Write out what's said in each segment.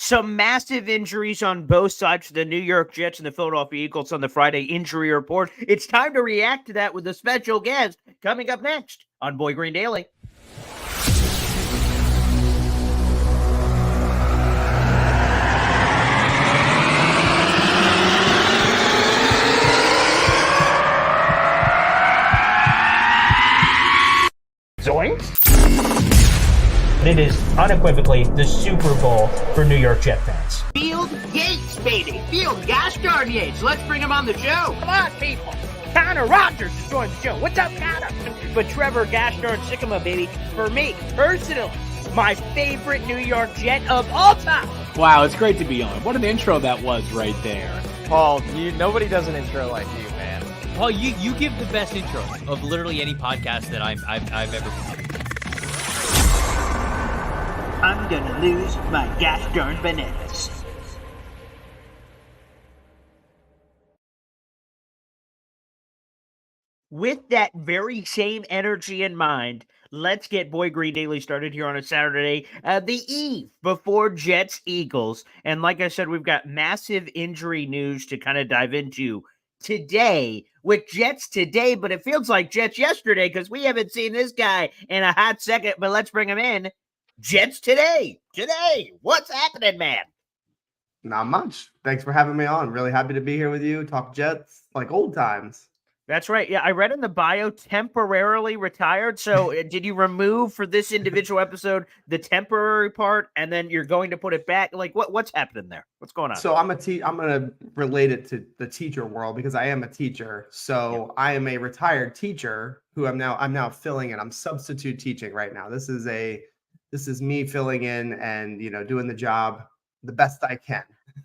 Some massive injuries on both sides of the New York Jets and the Philadelphia Eagles on the Friday injury report. It's time to react to that with a special guest coming up next on Boy Green Daily. Zoinks! It is unequivocally the Super Bowl for New York Jet fans. Field Yates, baby. Field Gosh darn Yates. Let's bring him on the show. Come on, people. Connor Rogers is joining the show. What's up, Connor? But Trevor Gosh darn Sycamore, baby. For me, personally, my favorite New York Jet of all time. Wow, it's great to be on. What an intro that was right there. Paul, nobody does an intro like you, man. Paul, you give the best intro of literally any podcast that I've ever been on. I'm gonna lose my gosh darn bananas. With that very same energy in mind, let's get Boy Green Daily started here on a Saturday, the eve before Jets Eagles. And like I said, we've got massive injury news to kind of dive into today with Jets today, but it feels like Jets yesterday because we haven't seen this guy in a hot second, but let's bring him in. Jets today. What's happening, man? Not much. Thanks for having me on. Really happy to be here with you. Talk Jets like old times. That's right. Yeah, I read in the bio temporarily retired. So did you remove for this individual episode the temporary part and then you're going to put it back? Like what's happening there? What's going on? So I'm going to relate it to the teacher world because I am a teacher. So I am a retired teacher who I'm now filling in. I'm substitute teaching right now. This is me filling in and, doing the job the best I can.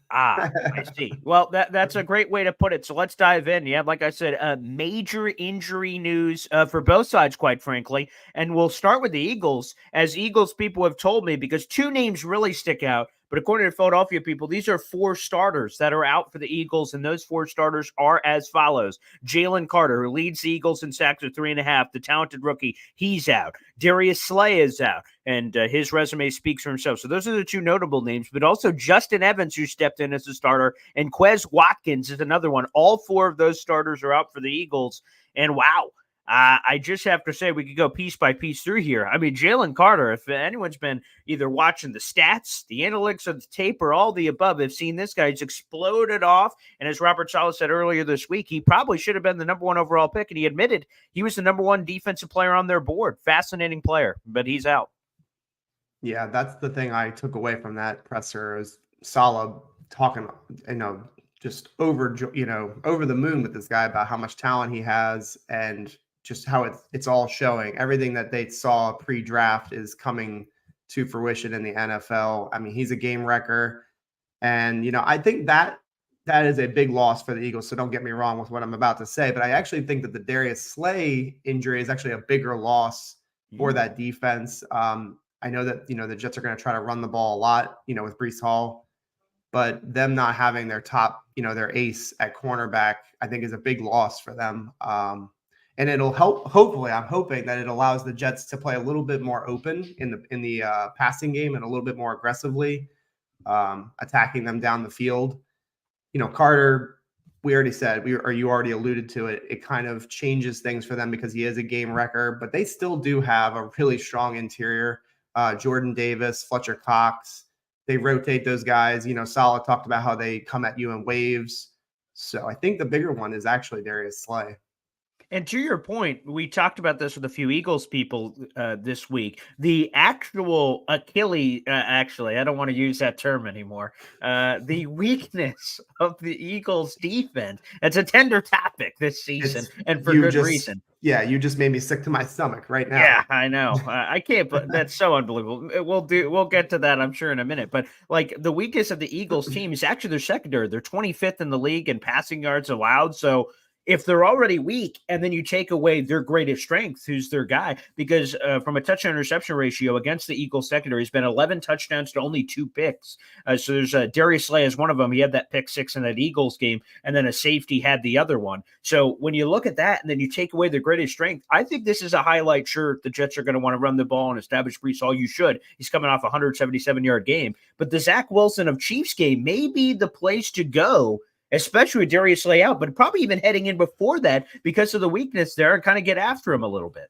I see. Well, that's a great way to put it. So let's dive in. Yeah, like I said, major injury news for both sides, quite frankly. And we'll start with the Eagles, as Eagles people have told me, because two names really stick out. But according to Philadelphia people, these are four starters that are out for the Eagles, and those four starters are as follows. Jalen Carter, who leads the Eagles in sacks of 3.5, the talented rookie, he's out. Darius Slay is out, and his resume speaks for himself. So those are the two notable names, but also Justin Evans, who stepped in as a starter, and Quez Watkins is another one. All four of those starters are out for the Eagles, and wow. I just have to say we could go piece by piece through here. I mean, Jalen Carter, if anyone's been either watching the stats, the analytics of the tape, or all the above, have seen this guy. He's exploded off. And as Robert Saleh said earlier this week, he probably should have been the number one overall pick. And he admitted he was the number one defensive player on their board. Fascinating player, but he's out. Yeah, that's the thing I took away from that presser is Saleh talking, just over the moon with this guy about how much talent he has and just how it's all showing. Everything that they saw pre-draft is coming to fruition in the NFL. I mean, he's a game wrecker. And, I think that is a big loss for the Eagles. So don't get me wrong with what I'm about to say, but I actually think that the Darius Slay injury is actually a bigger loss for that defense. I know that, the Jets are going to try to run the ball a lot, with Breece Hall, but them not having their top, their ace at cornerback, I think is a big loss for them. And it'll help. Hopefully, I'm hoping that it allows the Jets to play a little bit more open in the passing game and a little bit more aggressively, attacking them down the field. Carter, we already said, you already alluded to it. It kind of changes things for them because he is a game wrecker, but they still do have a really strong interior. Jordan Davis, Fletcher Cox, they rotate those guys. Saleh talked about how they come at you in waves. So I think the bigger one is actually Darius Slay. And to your point, we talked about this with a few Eagles people this week. The actual Achilles, actually, I don't want to use that term anymore. The weakness of the Eagles defense. It's a tender topic this season, and for good reason. Yeah, you just made me sick to my stomach right now. Yeah, I know. I can't, but that's so unbelievable. We'll get to that, I'm sure, in a minute. But like the weakness of the Eagles team is actually their secondary. They're 25th in the league in passing yards allowed. So if they're already weak and then you take away their greatest strength, who's their guy, because from a touchdown interception ratio against the Eagles secondary has been 11 touchdowns to only 2 picks. So there's Darius Slay as one of them. He had that pick 6 in that Eagles game, and then a safety had the other one. So when you look at that and then you take away their greatest strength, I think this is a highlight. Sure, the Jets are going to want to run the ball and establish Brees Hall. You should. He's coming off a 177-yard game. But the Zach Wilson of Chiefs game may be the place to go, especially with Darius Slay out, but probably even heading in before that because of the weakness there, and kind of get after him a little bit.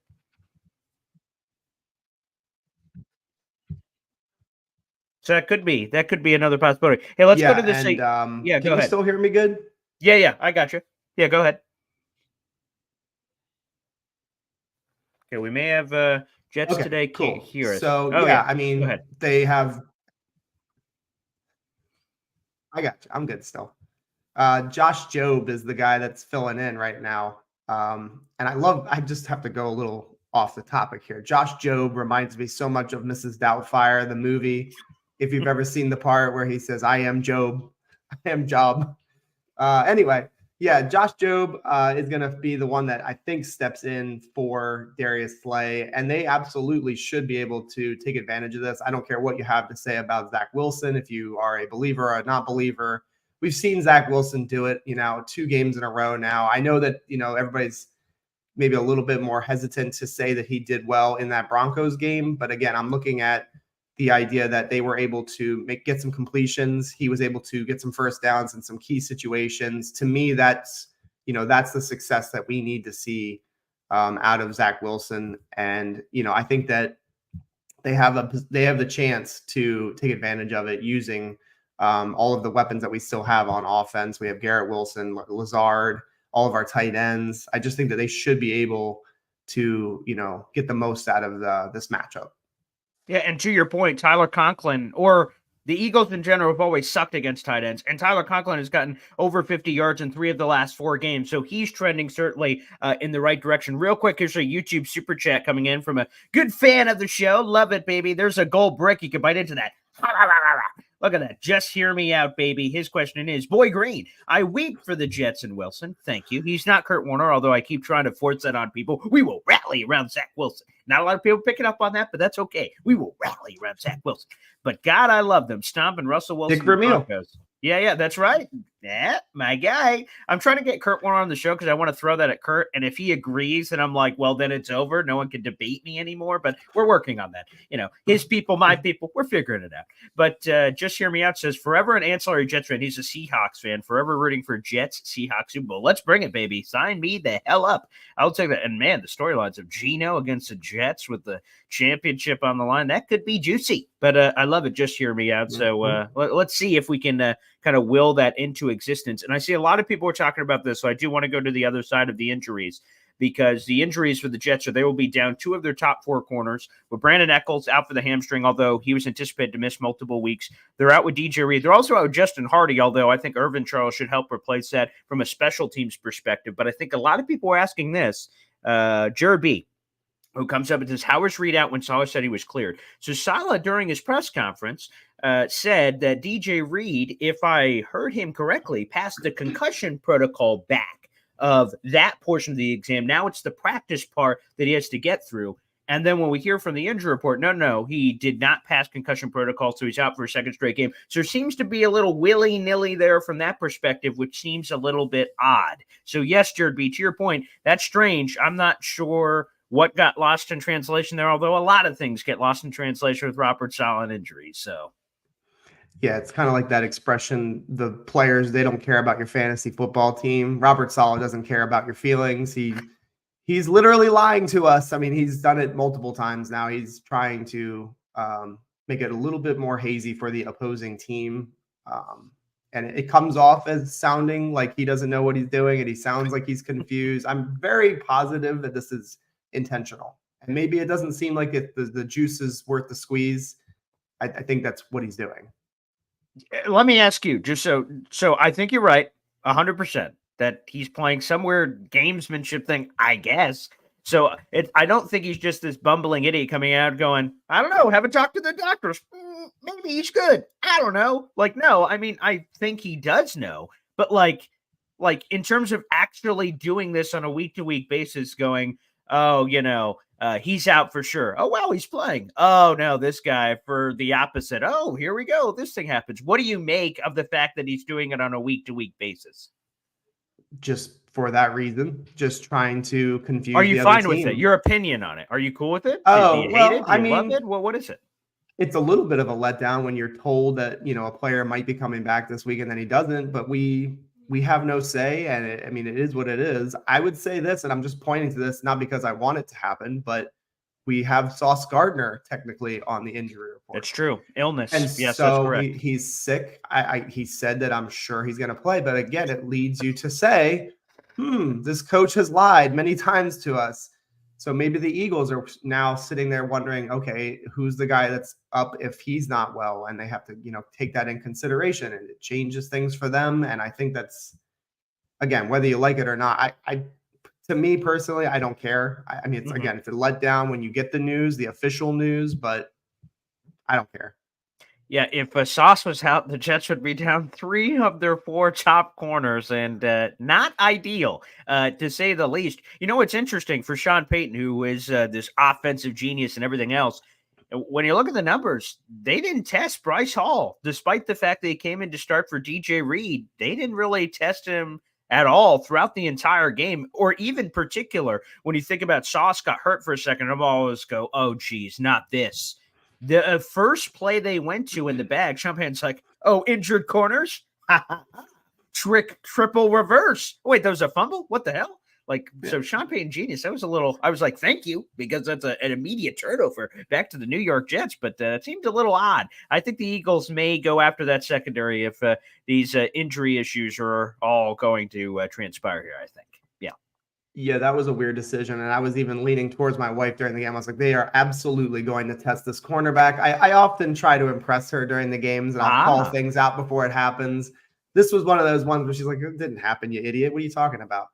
So that could be another possibility. Hey, let's go to this. And, yeah, can go you ahead. still hear me good? Yeah, I got you. Yeah, go ahead. Okay, we may have Jets today can't hear us. So I I mean, they have. I got you. I'm good still. Josh Jobe is the guy that's filling in right now. And I just have to go a little off the topic here. Josh Jobe reminds me so much of Mrs. Doubtfire, the movie. If you've ever seen the part where he says, I am Job, I am Job. Anyway, Josh Jobe is going to be the one that I think steps in for Darius Slay, and they absolutely should be able to take advantage of this. I don't care what you have to say about Zach Wilson, if you are a believer or a not believer. We've seen Zach Wilson do it, 2 games in a row now. I know that, everybody's maybe a little bit more hesitant to say that he did well in that Broncos game. But again, I'm looking at the idea that they were able to get some completions. He was able to get some first downs in some key situations. To me, that's the success that we need to see out of Zach Wilson. And, I think that they have the chance to take advantage of it using all of the weapons that we still have on offense. We have Garrett Wilson, Lazard, all of our tight ends. I just think that they should be able to, get the most out of this matchup. Yeah, and to your point, Tyler Conklin, or the Eagles in general, have always sucked against tight ends, and Tyler Conklin has gotten over 50 yards in 3 of the last 4 games, so he's trending certainly in the right direction. Real quick, here's a YouTube super chat coming in from a good fan of the show. Love it, baby. There's a gold brick. You can bite into that. Look at that. Just hear me out, baby. His question is, Boy Green, I weep for the Jets and Wilson. Thank you. He's not Kurt Warner, although I keep trying to force that on people. We will rally around Zach Wilson. Not a lot of people picking up on that, but that's okay. We will rally around Zach Wilson. But God, I love them. Stomping Russell Wilson. Dick Vermeil. Yeah, that's right. Yeah, my guy. I'm trying to get Kurt Warner on the show because I want to throw that at Kurt. And if he agrees, then I'm like, well, then it's over. No one can debate me anymore. But we're working on that. His people, my people, we're figuring it out. But Just Hear Me Out says, forever an ancillary Jets fan. He's a Seahawks fan. Forever rooting for Jets, Seahawks, Super Bowl. Let's bring it, baby. Sign me the hell up. I'll take that. And man, the storylines of Geno against the Jets with the championship on the line, that could be juicy. But I love it. Just Hear Me Out. So let's see if we can kind of will that into existence. And I see a lot of people are talking about this, so I do want to go to the other side of the injuries, because the injuries for the Jets they will be down 2 of their top 4 corners, with Brandon Echols out for the hamstring, although he was anticipated to miss multiple weeks. They're out with DJ Reed. They're also out with Justin Hardy, although I think Irvin Charles should help replace that from a special teams perspective. But I think a lot of people are asking this. Jared B., who comes up and says, how was Reed out when Saleh said he was cleared? So Saleh, during his press conference, said that DJ Reed, if I heard him correctly, passed the concussion protocol back of that portion of the exam. Now it's the practice part that he has to get through. And then when we hear from the injury report, no, he did not pass concussion protocol, so he's out for a second straight game. So there seems to be a little willy-nilly there from that perspective, which seems a little bit odd. So yes, Jared B., to your point, that's strange. I'm not sure what got lost in translation there, although a lot of things get lost in translation with Robert Saleh injuries. So, yeah, it's kind of like that expression, the players, they don't care about your fantasy football team. Robert Saleh doesn't care about your feelings. He's literally lying to us. I mean, he's done it multiple times now. He's trying to make it a little bit more hazy for the opposing team. And it comes off as sounding like he doesn't know what he's doing, and he sounds like he's confused. I'm very positive that this is intentional, and maybe it doesn't seem like the juice is worth the squeeze. I think that's what he's doing. Let me ask you, just so I think you're right 100% that he's playing somewhere gamesmanship thing, I guess. So I don't think he's just this bumbling idiot coming out going, I don't know, haven't talked to the doctors, maybe he's good, I don't know. Like, no, I mean, I think he does know, but like, like in terms of actually doing this on a week-to-week basis, going, oh, he's out for sure. Oh, wow, he's playing. Oh, no, this guy for the opposite. Oh, here we go. This thing happens. What do you make of the fact that he's doing it on a week-to-week basis? Just for that reason, just trying to confuse. Are you the other fine with team. it? Your opinion on it? Are you cool with it? Oh, do you hate well, it? Do I you love mean, it? Well, what is it? It's a little bit of a letdown when you're told that a player might be coming back this week and then he doesn't. But we have no say, and it is what it is. I would say this, and I'm just pointing to this not because I want it to happen, but we have Sauce Gardner technically on the injury report. That's true. Illness. And yes, so that's correct. he's sick. He said that I'm sure he's going to play, but again, it leads you to say, this coach has lied many times to us. So maybe the Eagles are now sitting there wondering, okay, who's the guy that's up if he's not well? And they have to, take that in consideration, and it changes things for them. And I think that's, again, whether you like it or not, to me personally, I don't care. I mean, it's again, it's a letdown when you get the news, the official news, but I don't care. Yeah, if Sauce was out, the Jets would be down 3 of their 4 top corners, and not ideal, to say the least. It's interesting for Sean Payton, who is this offensive genius and everything else. When you look at the numbers, they didn't test Bryce Hall, despite the fact they came in to start for DJ Reed. They didn't really test him at all throughout the entire game, or even particular when you think about Sauce got hurt for a second. I'm always go, oh, geez, not this. The first play they went to in the bag, Champagne's like, oh, injured corners? Triple reverse. Wait, that was a fumble? What the hell? So Champagne genius. That was a little, I was like, thank you, because that's an immediate turnover back to the New York Jets, but it seemed a little odd. I think the Eagles may go after that secondary if these injury issues are all going to transpire here, I think. Yeah, that was a weird decision. And I was even leaning towards my wife during the game. I was like, they are absolutely going to test this cornerback. I often try to impress her during the games, and I'll call things out before it happens. This was one of those ones where she's like, it didn't happen, you idiot. What are you talking about?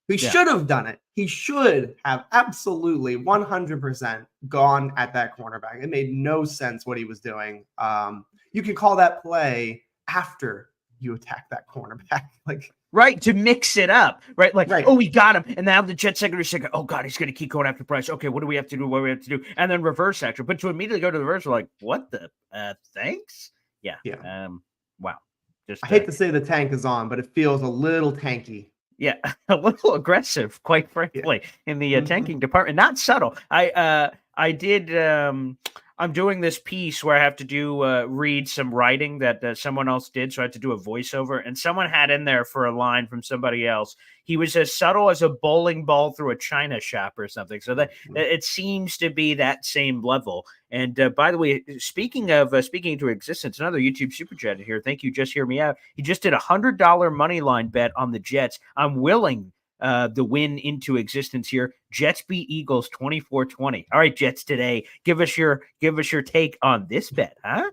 He should have done it. He should have absolutely 100% gone at that cornerback. It made no sense what he was doing. You can call that play after you attack that cornerback. Right, to mix it up, right? Right. Oh, we got him. And now the Jet secondary said, oh, God, he's going to keep going after Bryce. Okay, what do we have to do? What do we have to do? And then reverse action. But to immediately go to the reverse, we're like, what the? Thanks? Yeah. Wow. I hate to say the tank is on, but it feels a little tanky. Yeah, a little aggressive, quite frankly, in the tanking department. Not subtle. I'm doing this piece where I have to read some writing that someone else did. So I had to do a voiceover, and someone had in there for a line from somebody else. He was as subtle as a bowling ball through a china shop or something. So that it seems to be that same level. And by the way, speaking into existence, another YouTube super chat here. Thank you. Just hear me out. He just did $100 money line bet on the Jets. I'm willing the win into existence here. Jets beat Eagles 24-20. All right, Jets today. Give us your take on this bet, huh?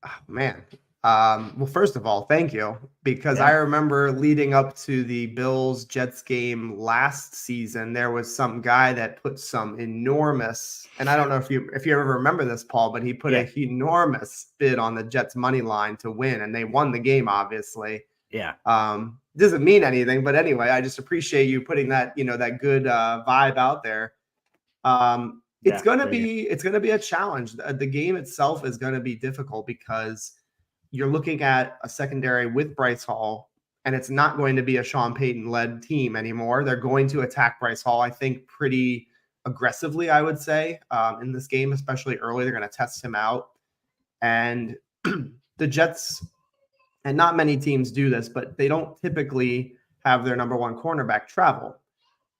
Oh, man. Well, first of all, thank you, because I remember leading up to the Bills Jets game last season, there was some guy that put some enormous, and I don't know if you ever remember this, Paul, but he put a enormous bid on the Jets money line to win, and they won the game, obviously. Yeah. Doesn't mean anything, but anyway, I just appreciate you putting that, that good vibe out there. It's going to be a challenge. The game itself is going to be difficult because you're looking at a secondary with Bryce Hall, and it's not going to be a Sean Payton led team anymore. They're going to attack Bryce Hall, I think, pretty aggressively, I would say, in this game, especially early. They're going to test him out. And the Jets, and not many teams do this, but they don't typically have their number one cornerback travel.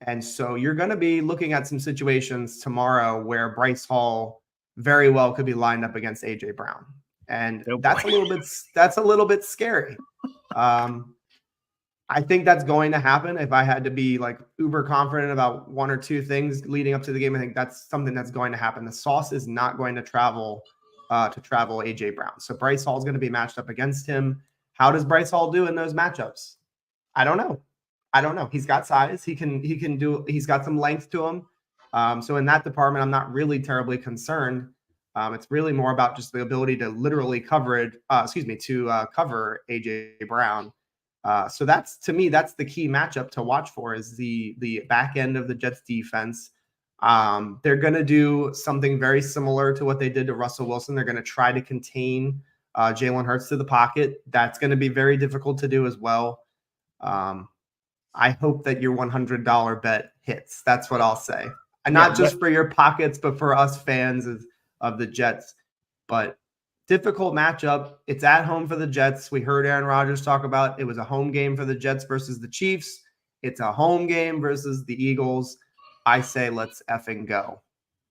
And so you're going to be looking at some situations tomorrow where Bryce Hall very well could be lined up against A.J. Brown. And that's a little bit scary. I think that's going to happen. If I had to be uber confident about one or two things leading up to the game, I think that's something that's going to happen. The Sauce is not going to travel A.J. Brown. So Bryce Hall is going to be matched up against him. How does Bryce Hall do in those matchups? I don't know. He's got size. He's got some length to him. So in that department, I'm not really terribly concerned. It's really more about just the ability to literally cover AJ Brown. So that's, to me, that's the key matchup to watch for, is the back end of the Jets defense. They're going to do something very similar to what they did to Russell Wilson. They're going to try to contain Jalen Hurts to the pocket. That's going to be very difficult to do as well. I hope that your $100 bet hits. That's what I'll say. And not just for your pockets, but for us fans of the Jets. But difficult matchup. It's at home for the Jets. We heard Aaron Rodgers talk about it was a home game for the Jets versus the Chiefs. It's a home game versus the Eagles. I say let's effing go.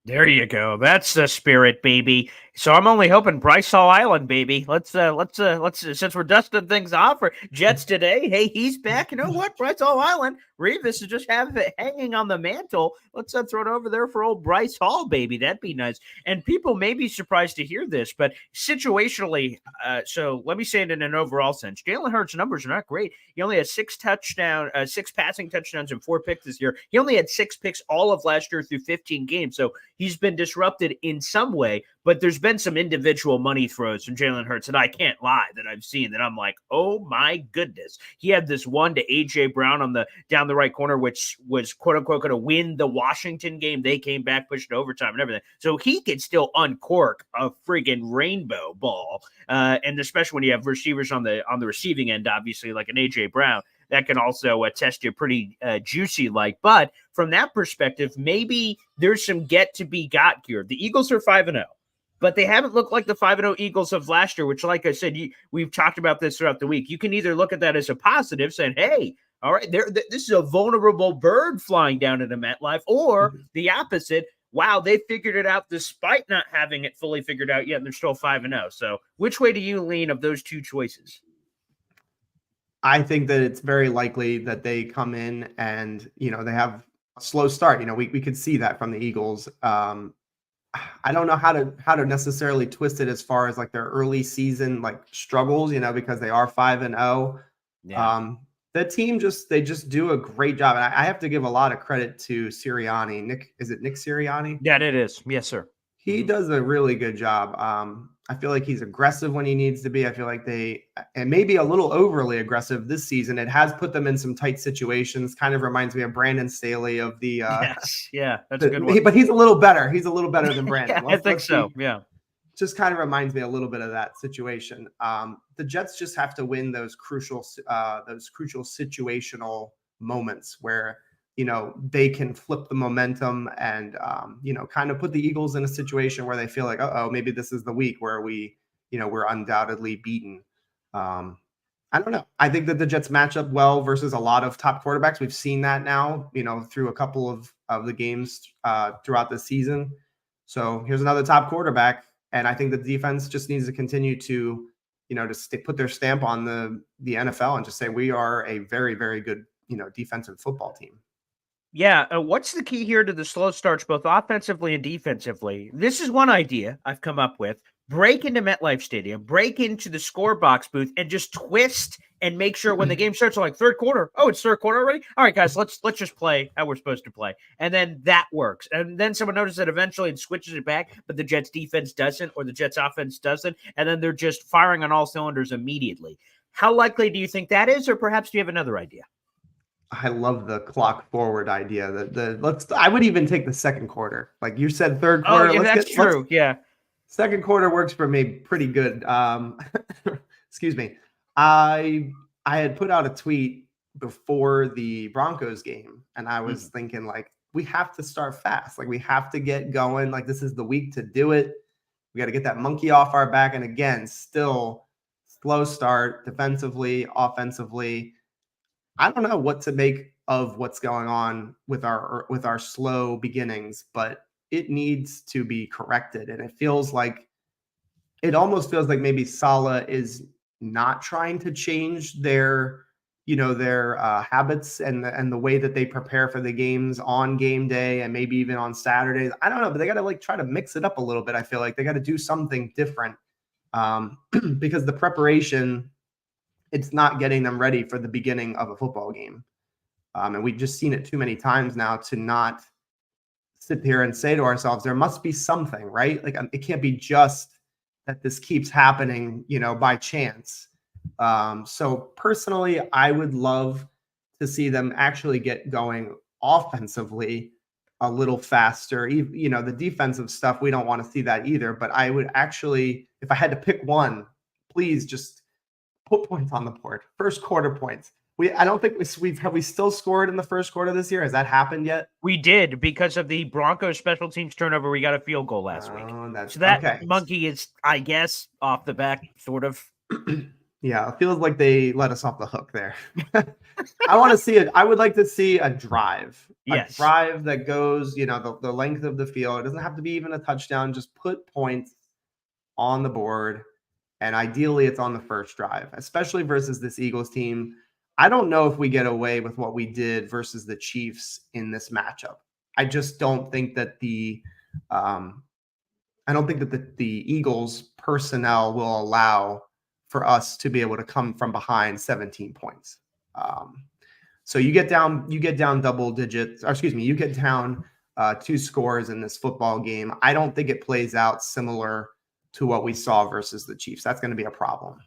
There you go. That's the spirit, baby. So I'm only hoping Bryce Hall Island, baby. Let's since we're dusting things off for Jets today. Hey, he's back. You know what? Bryce Hall Island. Revis is just have it hanging on the mantle. Let's throw it over there for old Bryce Hall, baby. That'd be nice. And people may be surprised to hear this, but situationally, so let me say it in an overall sense. Jalen Hurts' numbers are not great. He only had 6 passing touchdowns and 4 picks this year. He only had 6 picks all of last year through 15 games. So he's been disrupted in some way, but there's been some individual money throws from Jalen Hurts that I can't lie that I've seen that I'm like, oh my goodness. He had this one to A.J. Brown on the down the right corner, which was quote unquote going to win the Washington game. They came back, pushed it overtime and everything. So he could still uncork a friggin' rainbow ball. And especially when you have receivers on the receiving end, obviously like an A.J. Brown, that can also test you pretty juicy like. But from that perspective, maybe there's some get to be got here. The Eagles are 5-0. But they haven't looked like the 5-0 Eagles of last year, which, like I said, we've talked about this throughout the week. You can either look at that as a positive, saying, hey, all right, this is a vulnerable bird flying down into MetLife, or the opposite. Wow, they figured it out despite not having it fully figured out yet, and they're still 5-0. So which way do you lean of those two choices? I think that it's very likely that they come in and, they have a slow start. We could see that from the Eagles. I don't know how to necessarily twist it as far as like their early season like struggles, because they are 5-0. Yeah. The team they just do a great job. And I have to give a lot of credit to Sirianni. Is it Nick Sirianni? Yeah, it is. Yes, sir. He does a really good job. I feel like he's aggressive when he needs to be. I feel like and maybe a little overly aggressive this season. It has put them in some tight situations. Kind of reminds me of Brandon Staley of the. Yes, yeah, that's a good one. But he's a little better. He's a little better than Brandon. Yeah, I think so. Yeah, just kind of reminds me a little bit of that situation. The Jets just have to win those crucial situational moments where they can flip the momentum and, kind of put the Eagles in a situation where they feel like, maybe this is the week where we're undoubtedly beaten. I don't know. I think that the Jets match up well versus a lot of top quarterbacks. We've seen that now, through a couple of the games throughout the season. So here's another top quarterback. And I think the defense just needs to continue to, put their stamp on the NFL and just say, we are a very, very good, defensive football team. Yeah, what's the key here to the slow starts, both offensively and defensively? This is one idea I've come up with. Break into MetLife Stadium, break into the score box booth, and just twist and make sure when the game starts, like third quarter. Oh, it's third quarter already? All right, guys, let's just play how we're supposed to play. And then that works. And then someone notices it eventually and switches it back, but the Jets defense doesn't, or the Jets offense doesn't, and then they're just firing on all cylinders immediately. How likely do you think that is, or perhaps do you have another idea? I love the clock forward idea. I would even take the second quarter. Like you said, third quarter. Oh, yeah, that's true. Yeah. Second quarter works for me pretty good. Excuse me. I had put out a tweet before the Broncos game, and I was thinking like, we have to start fast. Like we have to get going. Like this is the week to do it. We got to get that monkey off our back. And again, still slow start defensively, offensively. I don't know what to make of what's going on with our slow beginnings, but it needs to be corrected. And it almost feels like maybe Saleh is not trying to change their habits and the way that they prepare for the games on game day and maybe even on Saturdays. I don't know, but they got to try to mix it up a little bit. I feel like they got to do something different because the preparation, it's not getting them ready for the beginning of a football game. And we've just seen it too many times now to not sit here and say to ourselves, there must be something, right? Like it can't be just that this keeps happening, by chance. So personally, I would love to see them actually get going offensively a little faster. The defensive stuff, we don't want to see that either. But I would actually, if I had to pick one, please just put points on the board. First quarter points. I don't think we still scored in the first quarter this year. Has that happened yet? We did, because of the Broncos special teams turnover. We got a field goal last week. So that okay. monkey is, I guess, off the back, sort of. Yeah, it feels like they let us off the hook there. I want to see it. I would like to see a drive. Yes. A drive that goes, the length of the field. It doesn't have to be even a touchdown. Just put points on the board. And ideally, it's on the first drive, especially versus this Eagles team. I don't know if we get away with what we did versus the Chiefs in this matchup. I just don't think that the Eagles personnel will allow for us to be able to come from behind 17 points. So you get down double digits, or excuse me, you get down 2 scores in this football game. I don't think it plays out similar to what we saw versus the Chiefs. That's going to be a problem.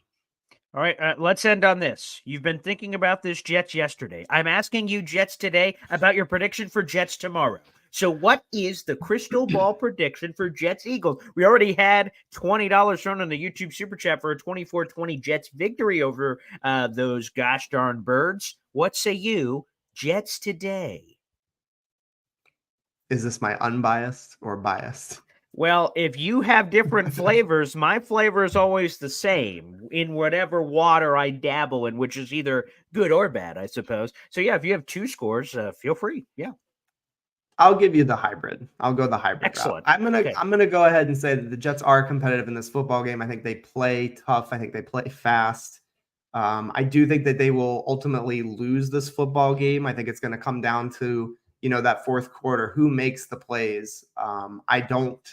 All right, let's end on this. You've been thinking about this Jets yesterday. I'm asking you, Jets today, about your prediction for Jets tomorrow. So what is the crystal ball prediction for Jets Eagles? We already had $20 thrown on the YouTube Super Chat for a 24-20 Jets victory over those gosh darn birds. What say you, Jets today? Is this my unbiased or biased? Well, if you have different flavors, my flavor is always the same in whatever water I dabble in, which is either good or bad, I suppose. So, yeah, if you have 2 scores, feel free. Yeah. I'll give you the hybrid. I'll go the hybrid. Excellent. Route. I'm gonna go ahead and say that the Jets are competitive in this football game. I think they play tough. I think they play fast. I do think that they will ultimately lose this football game. I think it's going to come down to that fourth quarter, who makes the plays. I don't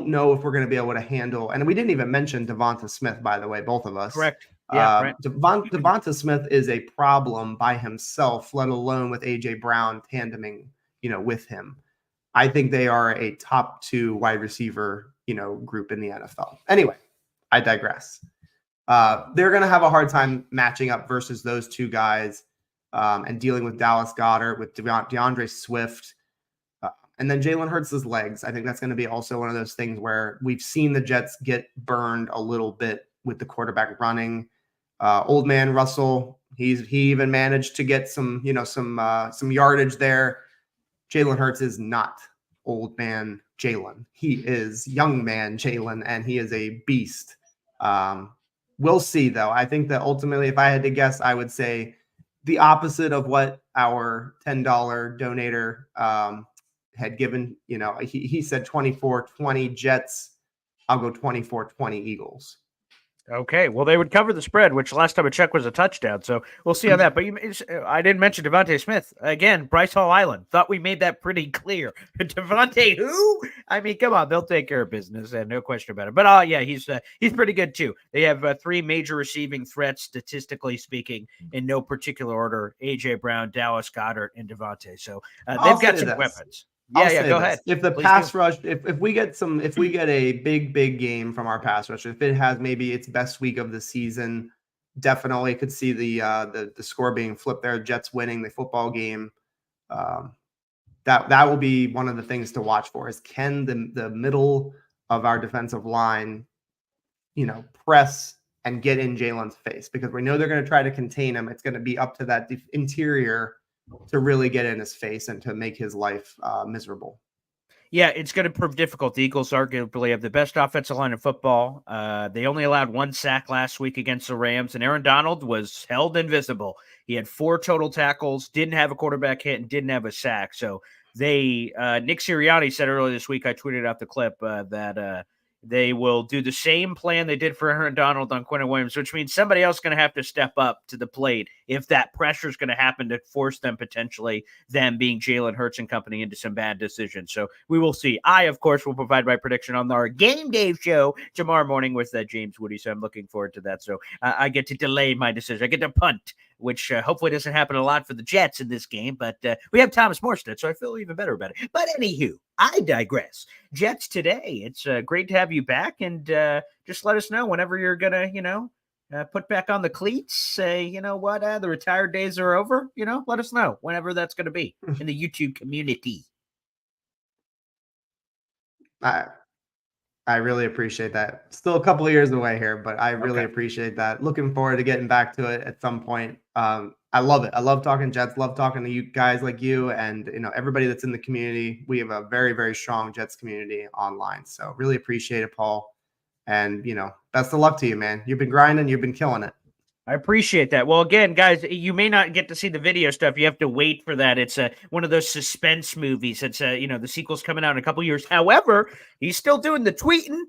know if we're going to be able to handle. And we didn't even mention Devonta Smith, by the way, both of us. Correct. Yeah, right. Devonta Smith is a problem by himself, let alone with AJ Brown tandeming, with him. I think they are a top 2 wide receiver, group in the NFL. Anyway, I digress. They're going to have a hard time matching up versus those 2 guys and dealing with Dallas Goedert, with DeAndre Swift, and then Jalen Hurts' legs. I think that's going to be also one of those things where we've seen the Jets get burned a little bit with the quarterback running. Old man Russell, he even managed to get some yardage there. Jalen Hurts is not old man Jalen. He is young man Jalen, and he is a beast. We'll see, though. I think that ultimately, if I had to guess, I would say the opposite of what our $10 donator had given. He said 24-20 Jets. I'll go 24-20 Eagles. Okay, well, they would cover the spread, which last time I checked was a touchdown. So we'll see on that. But I didn't mention Devontae Smith. Again, Bryce Hall Island. Thought we made that pretty clear. Devontae who? I mean, come on. They'll take care of business, and no question about it. But, yeah, he's pretty good, too. They have 3 major receiving threats, statistically speaking, in no particular order. A.J. Brown, Dallas Goedert, and Devontae. So they've got some weapons. Yeah, go ahead. If the pass rush, if we get a big game from our pass rush, if it has maybe its best week of the season, definitely could see the score being flipped there. Jets winning the football game. That will be one of the things to watch for. Is can the middle of our defensive line, press and get in Jalen's face, because we know they're going to try to contain him. It's going to be up to that interior to really get in his face and to make his life miserable. Yeah, it's going to prove difficult. The Eagles arguably have the best offensive line in football. They only allowed 1 sack last week against the Rams, and Aaron Donald was held invisible. He had 4 total tackles, didn't have a quarterback hit, and didn't have a sack. So Nick Sirianni said earlier this week, I tweeted out the clip, that they will do the same plan they did for Aaron Donald on Quentin Williams, which means somebody else is going to have to step up to the plate if that pressure is going to happen to force them potentially, them being Jalen Hurts and company, into some bad decisions. So we will see. I, of course, will provide my prediction on our Game Day show tomorrow morning with James Woody, so I'm looking forward to that. So I get to delay my decision. I get to punt which hopefully doesn't happen a lot for the Jets in this game. But we have Thomas Morstead, so I feel even better about it. But anywho, I digress. Jets today. It's great to have you back, and just let us know whenever you're gonna, put back on the cleats. Say, you know what, the retired days are over. Let us know whenever that's gonna be in the YouTube community. I really appreciate that. Still a couple of years away here, but I really appreciate that. Looking forward to getting back to it at some point. I love it. I love talking Jets, love talking to you guys like you and everybody that's in the community. We have a very, very strong Jets community online. So really appreciate it, Paul. And best of luck to you, man. You've been grinding, you've been killing it. I appreciate that. Well, again, guys, you may not get to see the video stuff. You have to wait for that. It's one of those suspense movies. It's the sequel's coming out in a couple years. However, he's still doing the tweeting,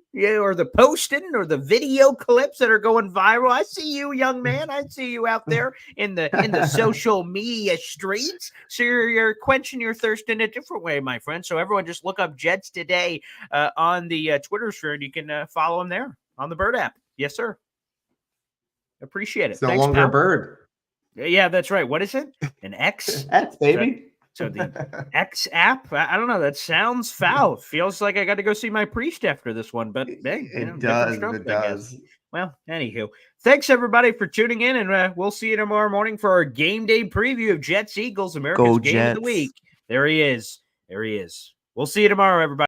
or the posting, or the video clips that are going viral. I see you, young man. I see you out there in the social media streets. So you're quenching your thirst in a different way, my friend. So everyone, just look up Jets Today on the Twitter sphere, and you can follow him there on the Bird app. Yes, sir. Appreciate it. It's no Thanks, longer pal. a bird. Yeah, that's right. What is it? An X? X, baby. So the X app? I don't know. That sounds foul. Feels like I got to go see my priest after this one, but hey, it does. It does. Well, anywho, thanks everybody for tuning in, and we'll see you tomorrow morning for our game day preview of Jets Eagles, America's Game of the Week. There he is. We'll see you tomorrow, everybody.